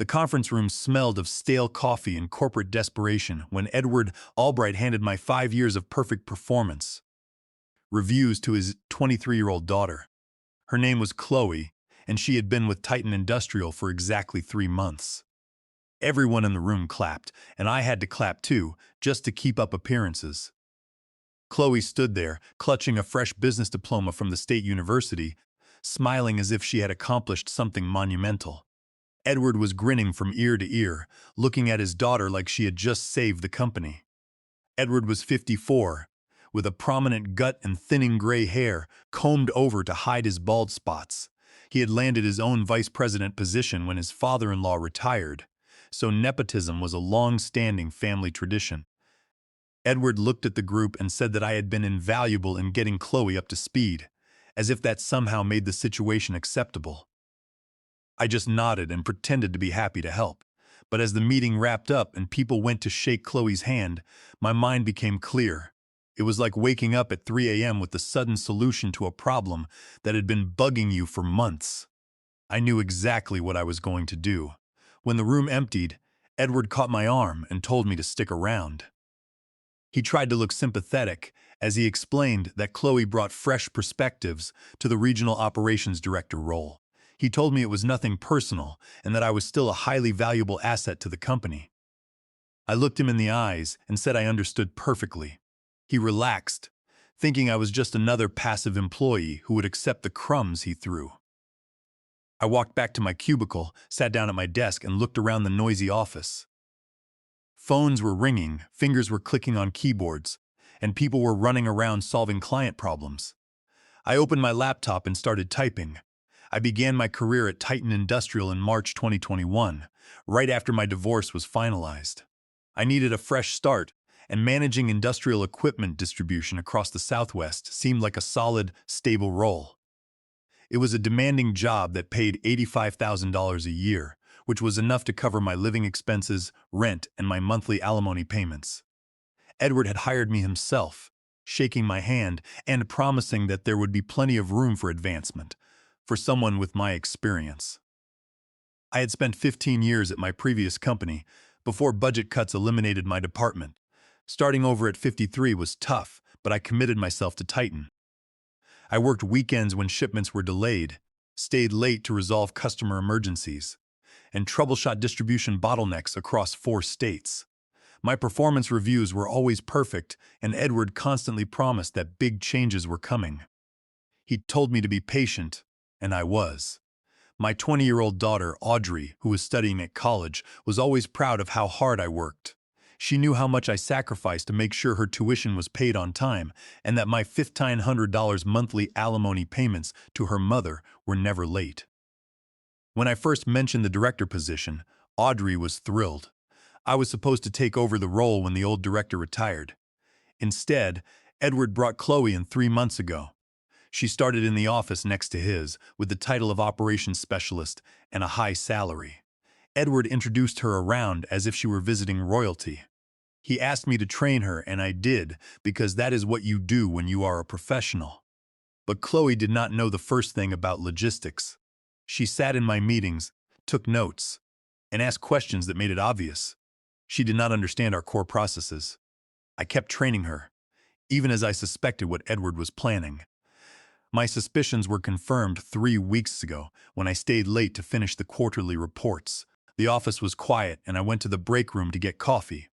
The conference room smelled of stale coffee and corporate desperation when Edward Albright handed my 5 years of perfect performance reviews to his 23-year-old daughter. Her name was Chloe, and she had been with Titan Industrial for exactly 3 months. Everyone in the room clapped, and I had to clap too, just to keep up appearances. Chloe stood there, clutching a fresh business diploma from the state university, smiling as if she had accomplished something monumental. Edward was grinning from ear to ear, looking at his daughter like she had just saved the company. Edward was 54, with a prominent gut and thinning gray hair combed over to hide his bald spots. He had landed his own vice president position when his father-in-law retired, so nepotism was a long-standing family tradition. Edward looked at the group and said that I had been invaluable in getting Chloe up to speed, as if that somehow made the situation acceptable. I just nodded and pretended to be happy to help. But as the meeting wrapped up and people went to shake Chloe's hand, my mind became clear. It was like waking up at 3 a.m. with the sudden solution to a problem that had been bugging you for months. I knew exactly what I was going to do. When the room emptied, Edward caught my arm and told me to stick around. He tried to look sympathetic as he explained that Chloe brought fresh perspectives to the regional operations director role. He told me it was nothing personal and that I was still a highly valuable asset to the company. I looked him in the eyes and said I understood perfectly. He relaxed, thinking I was just another passive employee who would accept the crumbs he threw. I walked back to my cubicle, sat down at my desk, and looked around the noisy office. Phones were ringing, fingers were clicking on keyboards, and people were running around solving client problems. I opened my laptop and started typing. I began my career at Titan Industrial in March 2021, right after my divorce was finalized. I needed a fresh start, and managing industrial equipment distribution across the Southwest seemed like a solid, stable role. It was a demanding job that paid $85,000 a year, which was enough to cover my living expenses, rent, and my monthly alimony payments. Edward had hired me himself, shaking my hand and promising that there would be plenty of room for advancement for someone with my experience. I had spent 15 years at my previous company before budget cuts eliminated my department. Starting over at 53 was tough, but I committed myself to Titan. I worked weekends when shipments were delayed, stayed late to resolve customer emergencies, and troubleshot distribution bottlenecks across 4 states. My performance reviews were always perfect, and Edward constantly promised that big changes were coming. He told me to be patient, and I was. My 20-year-old daughter, Audrey, who was studying at college, was always proud of how hard I worked. She knew how much I sacrificed to make sure her tuition was paid on time, and that my $1,500 monthly alimony payments to her mother were never late. When I first mentioned the director position, Audrey was thrilled. I was supposed to take over the role when the old director retired. Instead, Edward brought Chloe in 3 months ago. She started in the office next to his, with the title of operations specialist and a high salary. Edward introduced her around as if she were visiting royalty. He asked me to train her, and I did, because that is what you do when you are a professional. But Chloe did not know the first thing about logistics. She sat in my meetings, took notes, and asked questions that made it obvious. She did not understand our core processes. I kept training her, even as I suspected what Edward was planning. My suspicions were confirmed 3 weeks ago when I stayed late to finish the quarterly reports. The office was quiet, and I went to the break room to get coffee.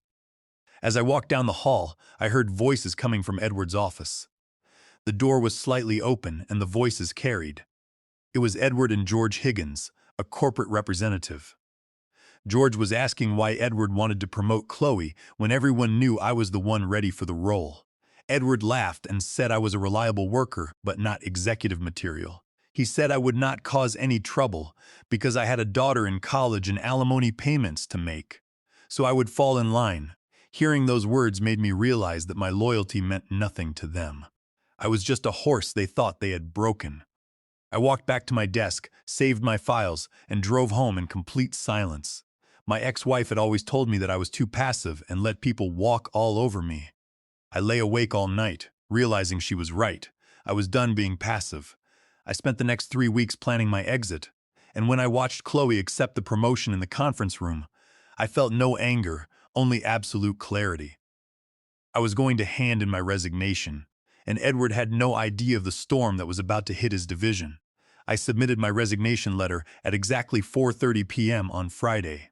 As I walked down the hall, I heard voices coming from Edward's office. The door was slightly open, and the voices carried. It was Edward and George Higgins, a corporate representative. George was asking why Edward wanted to promote Chloe when everyone knew I was the one ready for the role. Edward laughed and said I was a reliable worker, but not executive material. He said I would not cause any trouble because I had a daughter in college and alimony payments to make, so I would fall in line. Hearing those words made me realize that my loyalty meant nothing to them. I was just a horse they thought they had broken. I walked back to my desk, saved my files, and drove home in complete silence. My ex-wife had always told me that I was too passive and let people walk all over me. I lay awake all night, realizing she was right. I was done being passive. I spent the next 3 weeks planning my exit, and when I watched Chloe accept the promotion in the conference room, I felt no anger, only absolute clarity. I was going to hand in my resignation, and Edward had no idea of the storm that was about to hit his division. I submitted my resignation letter at exactly 4:30 p.m. on Friday.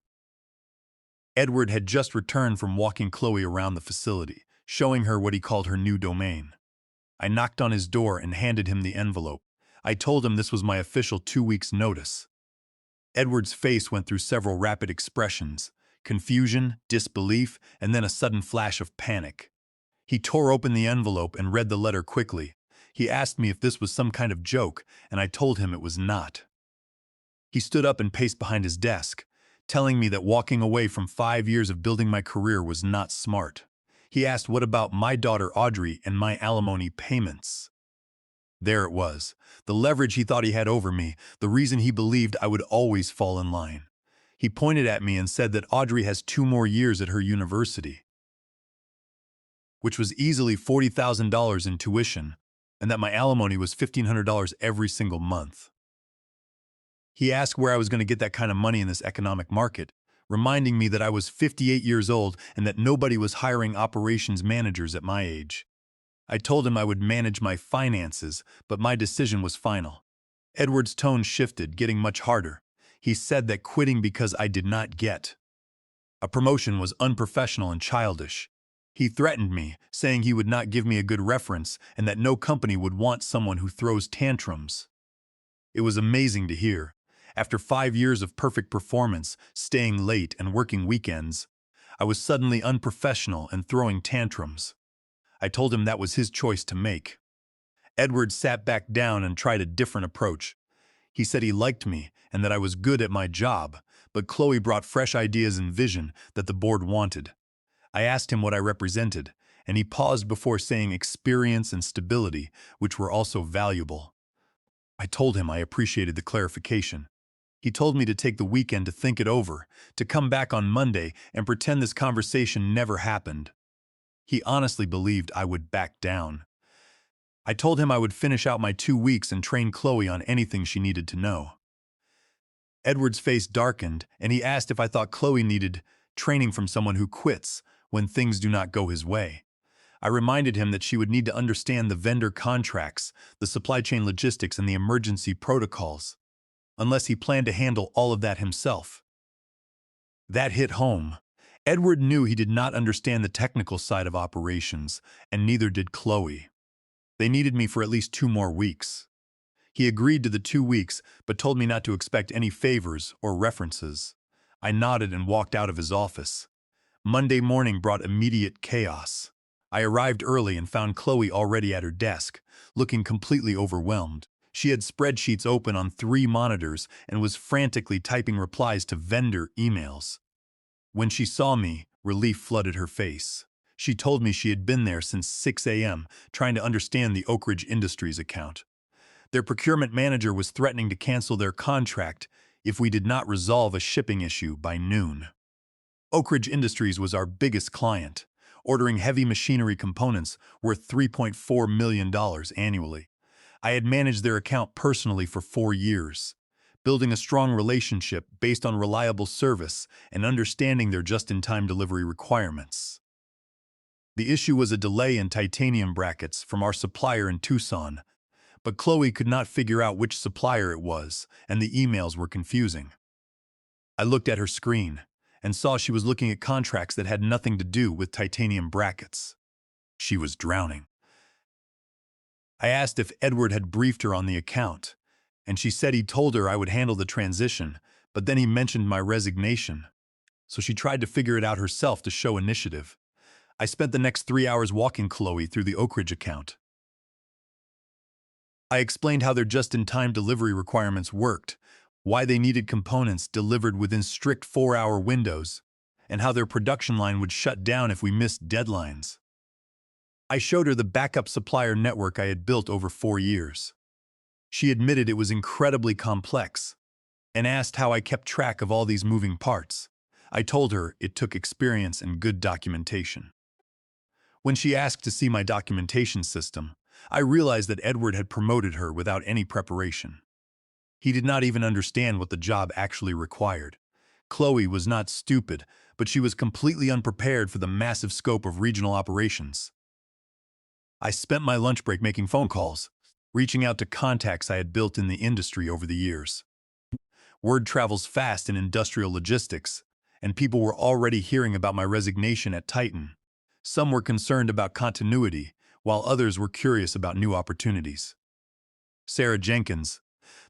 Edward had just returned from walking Chloe around the facility, showing her what he called her new domain. I knocked on his door and handed him the envelope. I told him this was my official 2 weeks' notice. Edward's face went through several rapid expressions: confusion, disbelief, and then a sudden flash of panic. He tore open the envelope and read the letter quickly. He asked me if this was some kind of joke, and I told him it was not. He stood up and paced behind his desk, telling me that walking away from 5 years of building my career was not smart. He asked what about my daughter Audrey and my alimony payments. There it was, the leverage he thought he had over me, the reason he believed I would always fall in line. He pointed at me and said that Audrey has 2 more years at her university, which was easily $40,000 in tuition, and that my alimony was $1,500 every single month. He asked where I was going to get that kind of money in this economic market, reminding me that I was 58 years old and that nobody was hiring operations managers at my age. I told him I would manage my finances, but my decision was final. Edward's tone shifted, getting much harder. He said that quitting because I did not get a promotion was unprofessional and childish. He threatened me, saying he would not give me a good reference and that no company would want someone who throws tantrums. It was amazing to hear. After 5 years of perfect performance, staying late and working weekends, I was suddenly unprofessional and throwing tantrums. I told him that was his choice to make. Edward sat back down and tried a different approach. He said he liked me and that I was good at my job, but Chloe brought fresh ideas and vision that the board wanted. I asked him what I represented, and he paused before saying experience and stability, which were also valuable. I told him I appreciated the clarification. He told me to take the weekend to think it over, to come back on Monday and pretend this conversation never happened. He honestly believed I would back down. I told him I would finish out my 2 weeks and train Chloe on anything she needed to know. Edward's face darkened, and he asked if I thought Chloe needed training from someone who quits when things do not go his way. I reminded him that she would need to understand the vendor contracts, the supply chain logistics, and the emergency protocols, unless he planned to handle all of that himself. That hit home. Edward knew he did not understand the technical side of operations, and neither did Chloe. They needed me for at least 2 more weeks. He agreed to the 2 weeks, but told me not to expect any favors or references. I nodded and walked out of his office. Monday morning brought immediate chaos. I arrived early and found Chloe already at her desk, looking completely overwhelmed. She had spreadsheets open on 3 monitors and was frantically typing replies to vendor emails. When she saw me, relief flooded her face. She told me she had been there since 6 a.m., trying to understand the Oak Ridge Industries account. Their procurement manager was threatening to cancel their contract if we did not resolve a shipping issue by noon. Oak Ridge Industries was our biggest client, ordering heavy machinery components worth $3.4 million annually. I had managed their account personally for 4 years, building a strong relationship based on reliable service and understanding their just-in-time delivery requirements. The issue was a delay in titanium brackets from our supplier in Tucson, but Chloe could not figure out which supplier it was, and the emails were confusing. I looked at her screen and saw she was looking at contracts that had nothing to do with titanium brackets. She was drowning. I asked if Edward had briefed her on the account, and she said he told her I would handle the transition, but then he mentioned my resignation. So she tried to figure it out herself to show initiative. I spent the next 3 hours walking Chloe through the Oak Ridge account. I explained how their just-in-time delivery requirements worked, why they needed components delivered within strict 4-hour windows, and how their production line would shut down if we missed deadlines. I showed her the backup supplier network I had built over 4 years. She admitted it was incredibly complex and asked how I kept track of all these moving parts. I told her it took experience and good documentation. When she asked to see my documentation system, I realized that Edward had promoted her without any preparation. He did not even understand what the job actually required. Chloe was not stupid, but she was completely unprepared for the massive scope of regional operations. I spent my lunch break making phone calls, reaching out to contacts I had built in the industry over the years. Word travels fast in industrial logistics, and people were already hearing about my resignation at Titan. Some were concerned about continuity, while others were curious about new opportunities. Sarah Jenkins,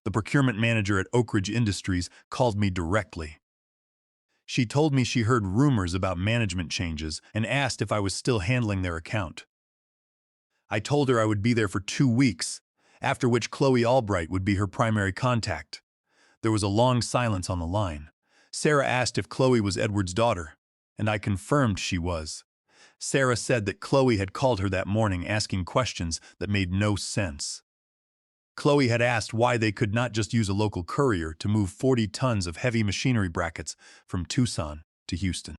the procurement manager at Oak Ridge Industries, called me directly. She told me she heard rumors about management changes and asked if I was still handling their account. I told her I would be there for 2 weeks, after which Chloe Albright would be her primary contact. There was a long silence on the line. Sarah asked if Chloe was Edward's daughter, and I confirmed she was. Sarah said that Chloe had called her that morning asking questions that made no sense. Chloe had asked why they could not just use a local courier to move 40 tons of heavy machinery brackets from Tucson to Houston.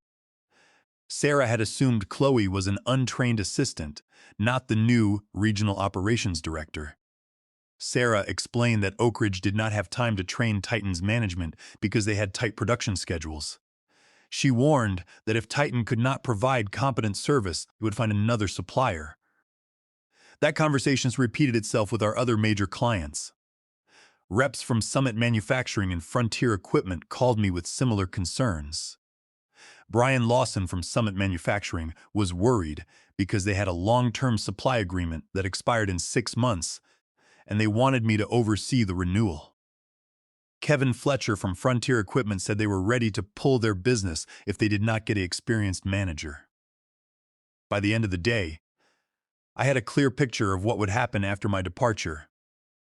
Sarah had assumed Chloe was an untrained assistant, not the new regional operations director. Sarah explained that Oak Ridge did not have time to train Titan's management because they had tight production schedules. She warned that if Titan could not provide competent service, it would find another supplier. That conversation repeated itself with our other major clients. Reps from Summit Manufacturing and Frontier Equipment called me with similar concerns. Brian Lawson from Summit Manufacturing was worried because they had a long-term supply agreement that expired in 6 months, and they wanted me to oversee the renewal. Kevin Fletcher from Frontier Equipment said they were ready to pull their business if they did not get an experienced manager. By the end of the day, I had a clear picture of what would happen after my departure.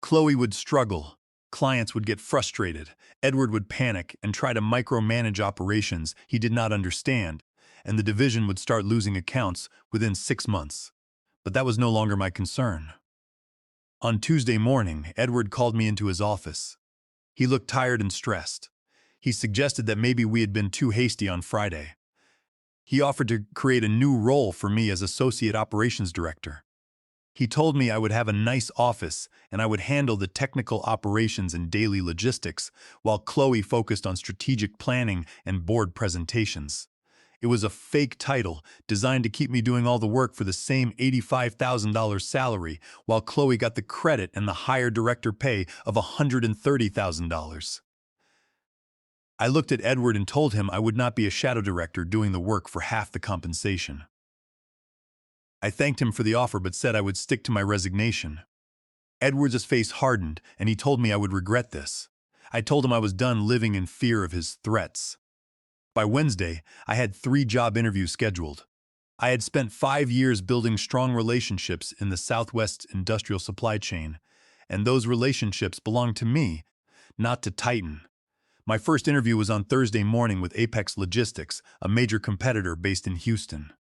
Chloe would struggle, clients would get frustrated, Edward would panic and try to micromanage operations he did not understand, and the division would start losing accounts within 6 months. But that was no longer my concern. On Tuesday morning, Edward called me into his office. He looked tired and stressed. He suggested that maybe we had been too hasty on Friday. He offered to create a new role for me as Associate Operations Director. He told me I would have a nice office and I would handle the technical operations and daily logistics, while Chloe focused on strategic planning and board presentations. It was a fake title designed to keep me doing all the work for the same $85,000 salary, while Chloe got the credit and the higher director pay of $130,000. I looked at Edward and told him I would not be a shadow director doing the work for half the compensation. I thanked him for the offer but said I would stick to my resignation. Edward's face hardened and he told me I would regret this. I told him I was done living in fear of his threats. By Wednesday, I had 3 job interviews scheduled. I had spent 5 years building strong relationships in the Southwest industrial supply chain, and those relationships belonged to me, not to Titan. My first interview was on Thursday morning with Apex Logistics, a major competitor based in Houston.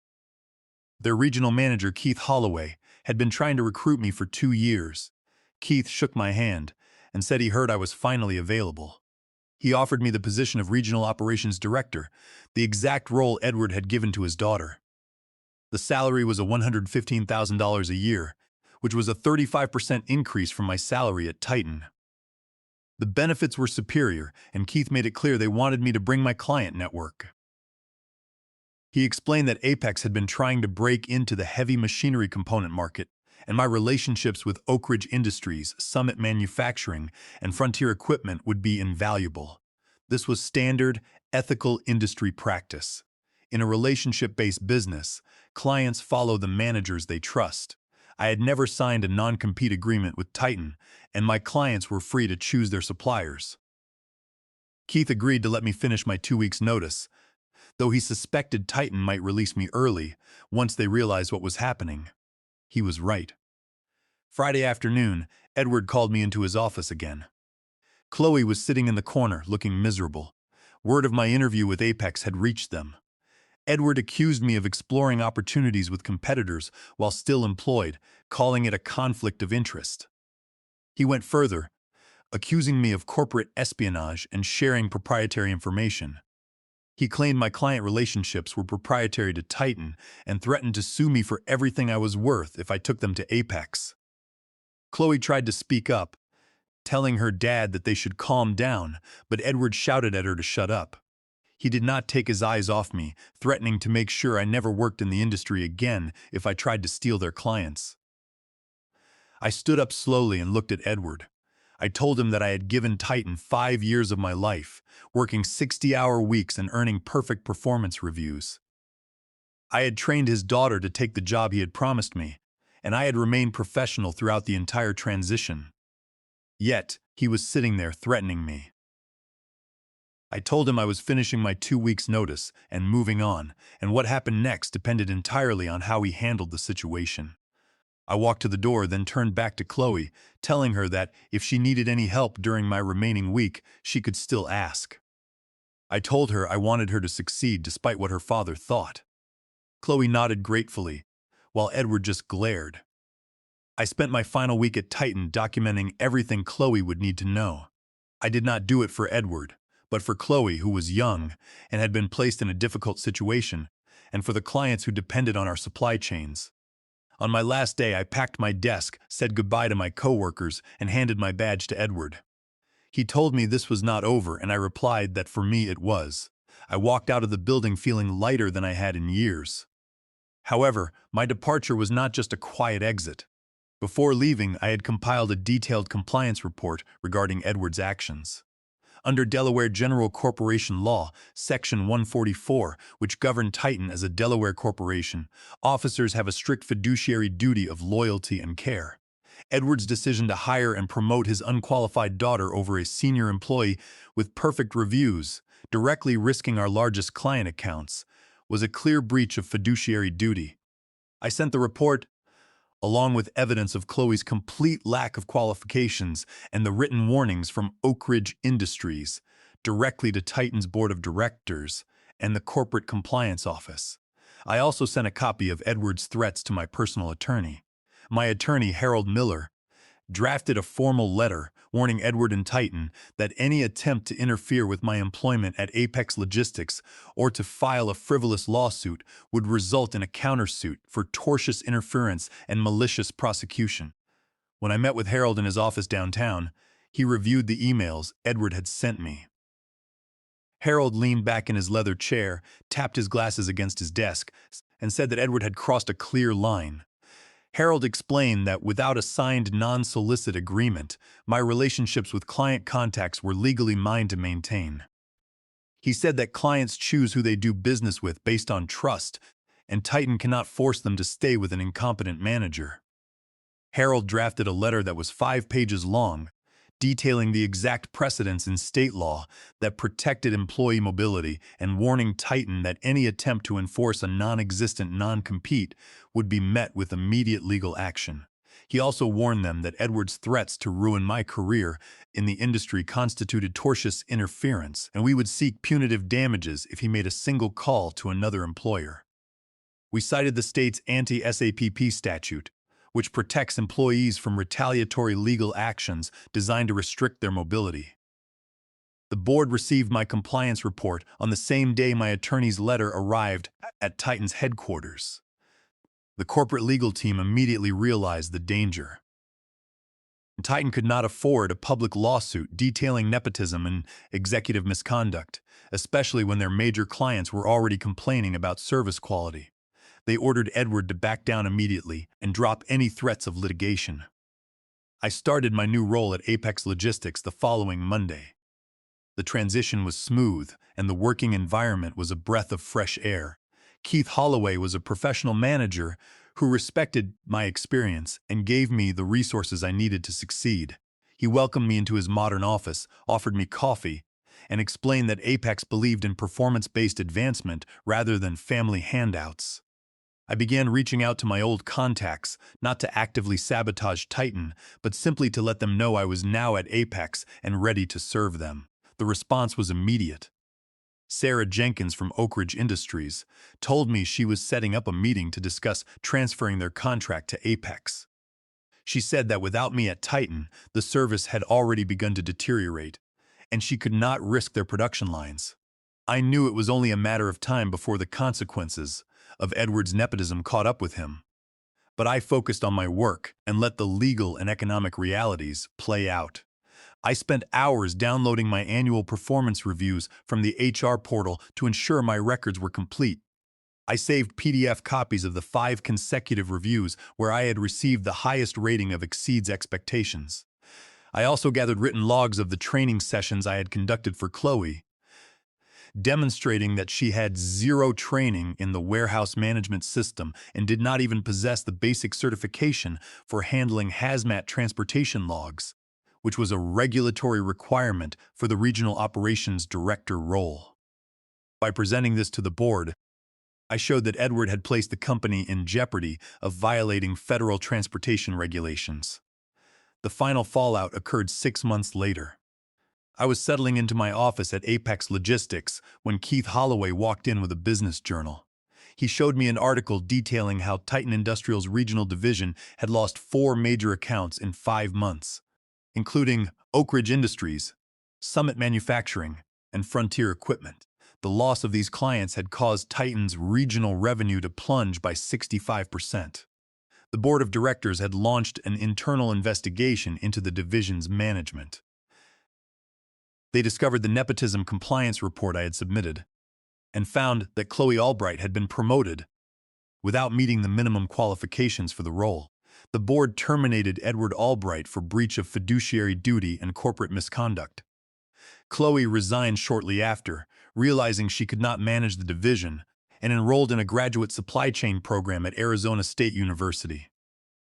Their regional manager, Keith Holloway, had been trying to recruit me for 2 years. Keith shook my hand and said he heard I was finally available. He offered me the position of Regional Operations Director, the exact role Edward had given to his daughter. The salary was $115,000 a year, which was a 35% increase from my salary at Titan. The benefits were superior, and Keith made it clear they wanted me to bring my client network. He explained that Apex had been trying to break into the heavy machinery component market, and my relationships with Oak Ridge Industries, Summit Manufacturing, and Frontier Equipment would be invaluable. This was standard, ethical industry practice. In a relationship-based business, clients follow the managers they trust. I had never signed a non-compete agreement with Titan, and my clients were free to choose their suppliers. Keith agreed to let me finish my 2 weeks' notice, though he suspected Titan might release me early once they realized what was happening. He was right. Friday afternoon, Edward called me into his office again. Chloe was sitting in the corner, looking miserable. Word of my interview with Apex had reached them. Edward accused me of exploring opportunities with competitors while still employed, calling it a conflict of interest. He went further, accusing me of corporate espionage and sharing proprietary information. He claimed my client relationships were proprietary to Titan and threatened to sue me for everything I was worth if I took them to Apex. Chloe tried to speak up, telling her dad that they should calm down, but Edward shouted at her to shut up. He did not take his eyes off me, threatening to make sure I never worked in the industry again if I tried to steal their clients. I stood up slowly and looked at Edward. I told him that I had given Titan 5 years of my life, working 60-hour weeks and earning perfect performance reviews. I had trained his daughter to take the job he had promised me, and I had remained professional throughout the entire transition. Yet, he was sitting there threatening me. I told him I was finishing my 2 weeks' notice and moving on, and what happened next depended entirely on how he handled the situation. I walked to the door, then turned back to Chloe, telling her that if she needed any help during my remaining week, she could still ask. I told her I wanted her to succeed despite what her father thought. Chloe nodded gratefully, while Edward just glared. I spent my final week at Titan documenting everything Chloe would need to know. I did not do it for Edward, but for Chloe, who was young and had been placed in a difficult situation, and for the clients who depended on our supply chains. On my last day, I packed my desk, said goodbye to my coworkers, and handed my badge to Edward. He told me this was not over, and I replied that for me it was. I walked out of the building feeling lighter than I had in years. However, my departure was not just a quiet exit. Before leaving, I had compiled a detailed compliance report regarding Edward's actions. Under Delaware General Corporation Law, Section 144, which governed Titan as a Delaware corporation, officers have a strict fiduciary duty of loyalty and care. Edward's decision to hire and promote his unqualified daughter over a senior employee with perfect reviews, directly risking our largest client accounts, was a clear breach of fiduciary duty. I sent the report, along with evidence of Chloe's complete lack of qualifications and the written warnings from Oak Ridge Industries, directly to Titan's board of directors and the corporate compliance office. I also sent a copy of Edward's threats to my personal attorney. My attorney, Harold Miller, drafted a formal letter warning Edward and Titan that any attempt to interfere with my employment at Apex Logistics or to file a frivolous lawsuit would result in a countersuit for tortious interference and malicious prosecution. When I met with Harold in his office downtown, he reviewed the emails Edward had sent me. Harold leaned back in his leather chair, tapped his glasses against his desk, and said that Edward had crossed a clear line. Harold explained that without a signed non-solicit agreement, my relationships with client contacts were legally mine to maintain. He said that clients choose who they do business with based on trust, and Titan cannot force them to stay with an incompetent manager. Harold drafted a letter that was 5 pages long, detailing the exact precedents in state law that protected employee mobility and warning Titan that any attempt to enforce a non-existent non-compete would be met with immediate legal action. He also warned them that Edward's threats to ruin my career in the industry constituted tortious interference, and we would seek punitive damages if he made a single call to another employer. We cited the state's anti-SAPP statute, which protects employees from retaliatory legal actions designed to restrict their mobility. The board received my compliance report on the same day my attorney's letter arrived at Titan's headquarters. The corporate legal team immediately realized the danger. Titan could not afford a public lawsuit detailing nepotism and executive misconduct, especially when their major clients were already complaining about service quality. They ordered Edward to back down immediately and drop any threats of litigation. I started my new role at Apex Logistics the following Monday. The transition was smooth, and the working environment was a breath of fresh air. Keith Holloway was a professional manager who respected my experience and gave me the resources I needed to succeed. He welcomed me into his modern office, offered me coffee, and explained that Apex believed in performance-based advancement rather than family handouts. I began reaching out to my old contacts, not to actively sabotage Titan, but simply to let them know I was now at Apex and ready to serve them. The response was immediate. Sarah Jenkins from Oak Ridge Industries told me she was setting up a meeting to discuss transferring their contract to Apex. She said that without me at Titan, the service had already begun to deteriorate, and she could not risk their production lines. I knew it was only a matter of time before the consequences of Edward's nepotism caught up with him. But I focused on my work and let the legal and economic realities play out. I spent hours downloading my annual performance reviews from the HR portal to ensure my records were complete. I saved PDF copies of the 5 consecutive reviews where I had received the highest rating of exceeds expectations. I also gathered written logs of the training sessions I had conducted for Chloe, demonstrating that she had zero training in the warehouse management system and did not even possess the basic certification for handling hazmat transportation logs, which was a regulatory requirement for the regional operations director role. By presenting this to the board, I showed that Edward had placed the company in jeopardy of violating federal transportation regulations. The final fallout occurred 6 months later. I was settling into my office at Apex Logistics when Keith Holloway walked in with a business journal. He showed me an article detailing how Titan Industrial's regional division had lost 4 major accounts in 5 months, including Oak Ridge Industries, Summit Manufacturing, and Frontier Equipment. The loss of these clients had caused Titan's regional revenue to plunge by 65%. The board of directors had launched an internal investigation into the division's management. They discovered the nepotism compliance report I had submitted and found that Chloe Albright had been promoted without meeting the minimum qualifications for the role. The board terminated Edward Albright for breach of fiduciary duty and corporate misconduct. Chloe resigned shortly after, realizing she could not manage the division, and enrolled in a graduate supply chain program at Arizona State University.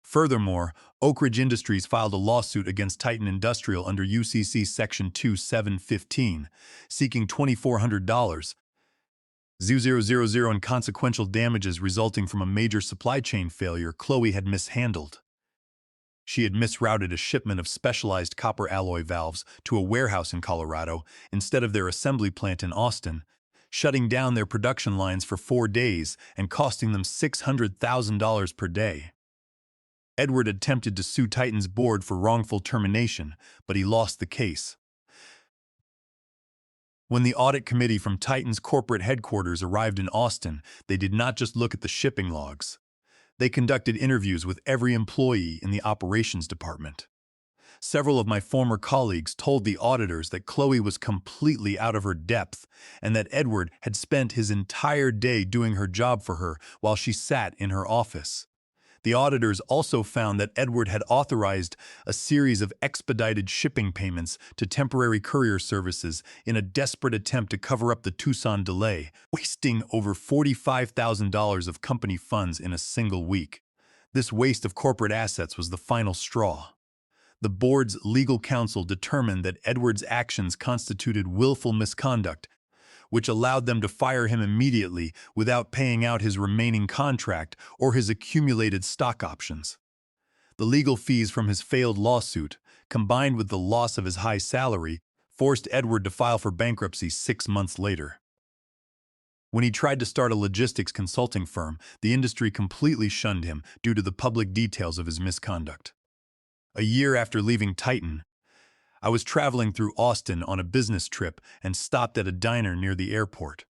Furthermore, Oak Ridge Industries filed a lawsuit against Titan Industrial under UCC Section 2715, seeking $2,400 in consequential damages resulting from a major supply chain failure Chloe had mishandled. She had misrouted a shipment of specialized copper alloy valves to a warehouse in Colorado instead of their assembly plant in Austin, shutting down their production lines for 4 days and costing them $600,000 per day. Edward attempted to sue Titan's board for wrongful termination, but he lost the case. When the audit committee from Titan's corporate headquarters arrived in Austin, they did not just look at the shipping logs. They conducted interviews with every employee in the operations department. Several of my former colleagues told the auditors that Chloe was completely out of her depth and that Edward had spent his entire day doing her job for her while she sat in her office. The auditors also found that Edward had authorized a series of expedited shipping payments to temporary courier services in a desperate attempt to cover up the Tucson delay, wasting over $45,000 of company funds in a single week. This waste of corporate assets was the final straw. The board's legal counsel determined that Edward's actions constituted willful misconduct, which allowed them to fire him immediately without paying out his remaining contract or his accumulated stock options. The legal fees from his failed lawsuit, combined with the loss of his high salary, forced Edward to file for bankruptcy 6 months later. When he tried to start a logistics consulting firm, the industry completely shunned him due to the public details of his misconduct. A year after leaving Titan, I was traveling through Austin on a business trip and stopped at a diner near the airport.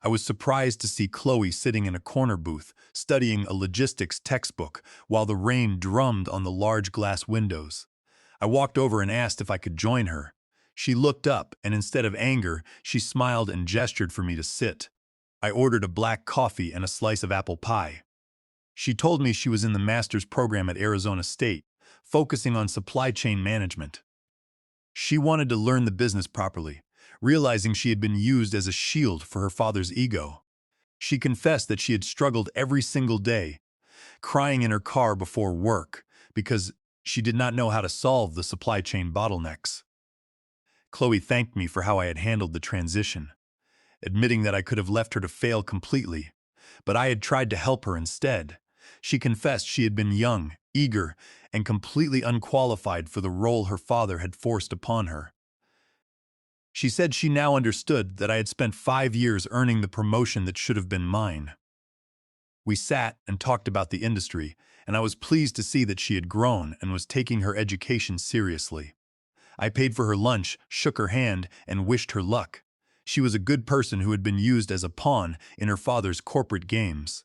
I was surprised to see Chloe sitting in a corner booth, studying a logistics textbook while the rain drummed on the large glass windows. I walked over and asked if I could join her. She looked up, and instead of anger, she smiled and gestured for me to sit. I ordered a black coffee and a slice of apple pie. She told me she was in the master's program at Arizona State, focusing on supply chain management. She wanted to learn the business properly, realizing she had been used as a shield for her father's ego. She confessed that she had struggled every single day, crying in her car before work because she did not know how to solve the supply chain bottlenecks. Chloe thanked me for how I had handled the transition, admitting that I could have left her to fail completely, but I had tried to help her instead. She confessed she had been young, eager, and completely unqualified for the role her father had forced upon her. She said she now understood that I had spent 5 years earning the promotion that should have been mine. We sat and talked about the industry, and I was pleased to see that she had grown and was taking her education seriously. I paid for her lunch, shook her hand, and wished her luck. She was a good person who had been used as a pawn in her father's corporate games.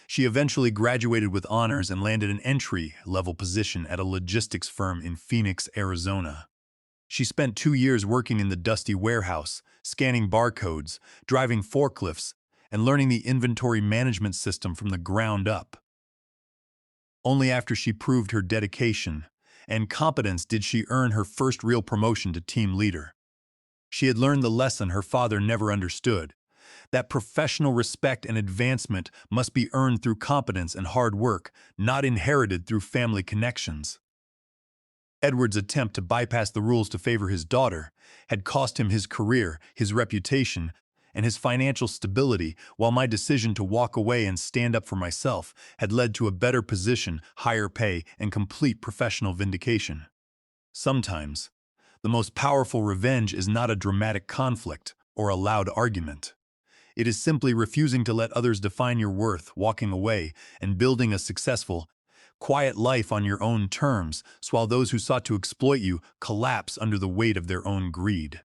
She eventually graduated with honors and landed an entry-level position at a logistics firm in Phoenix, Arizona. She spent 2 years working in the dusty warehouse, scanning barcodes, driving forklifts, and learning the inventory management system from the ground up. Only after she proved her dedication and competence did she earn her first real promotion to team leader. She had learned the lesson her father never understood, that professional respect and advancement must be earned through competence and hard work, not inherited through family connections. Edward's attempt to bypass the rules to favor his daughter had cost him his career, his reputation, and his financial stability, while my decision to walk away and stand up for myself had led to a better position, higher pay, and complete professional vindication. Sometimes, the most powerful revenge is not a dramatic conflict or a loud argument. It is simply refusing to let others define your worth, walking away, and building a successful, quiet life on your own terms, while those who sought to exploit you collapse under the weight of their own greed.